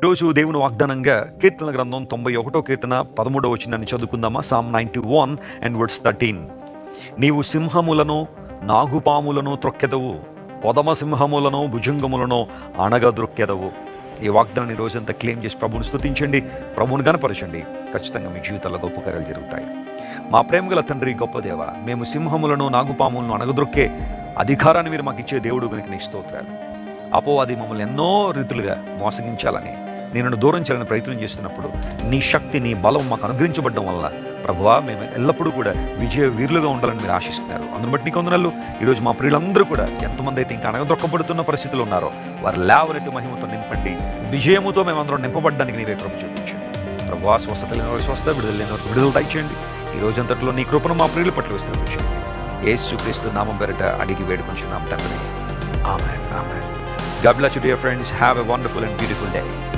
ఈరోజు దేవుని వాగ్దానంగా కీర్తన గ్రంథం 91 కీర్తన 13వ వచనాన్ని చదువుకుందామా. Psalm 91 and verse 13. నీవు సింహములను నాగుపాములను త్రొక్కెదవు, పొదమ సింహములను భుజంగములను అణగద్రొక్కెదవు. ఈ వాగ్దానాన్ని రోజంతా క్లెయిమ్ చేసి ప్రభువుని స్తుతించండి, ప్రభువుని గణపరచండి. ఖచ్చితంగా మీ జీవితాల్లో గొప్ప కార్యాలు జరుగుతాయి. మా ప్రేమగల తండ్రి, గొప్ప దేవ, మేము సింహములను నాగుపాములను అణగద్రొక్కే అధికారాన్ని మీరు మాకు ఇచ్చే దేవుడు కనుక నీ స్తోత్రాలు. అపవాది మమ్మల్ని ఎన్నో రీతులుగా మోసగించాలని, నేను దూరం చేయాలని ప్రయత్నం చేస్తున్నప్పుడు నీ శక్తి, నీ బలం మాకు అనుగ్రహించబడడం వల్ల ప్రభువా, మేము ఎల్లప్పుడూ కూడా విజయ వీరులుగా ఉండాలని మీరు ఆశిస్తున్నారు. అందును బట్టి నీకు వందనాలు. ఈరోజు మా ప్రియులందరూ కూడా ఎంతమంది అయితే ఇంకా అణగదొక్కబడుతున్న పరిస్థితులు ఉన్నారో వారు లేవనైతే మహిమతో నింపండి. విజయముతో మేమందరం నింపబడడానికి నీవే కృప చూపించండి. ప్రభువా, స్వస్థత లేని వారికి స్వస్థ, విడుదల లేని వారికి విడుదల దయచేయండి. ఈ రోజంతట్లో నీ కృపను మా ప్రియుల పట్ల విస్తరించండి. యేసుక్రీస్తు నామం పేరిట అడిగి వేడుకొంచున్నాం తండ్రి. ఆమేన్. ఆమేన్. God bless you, dear friends. Have a wonderful and beautiful day.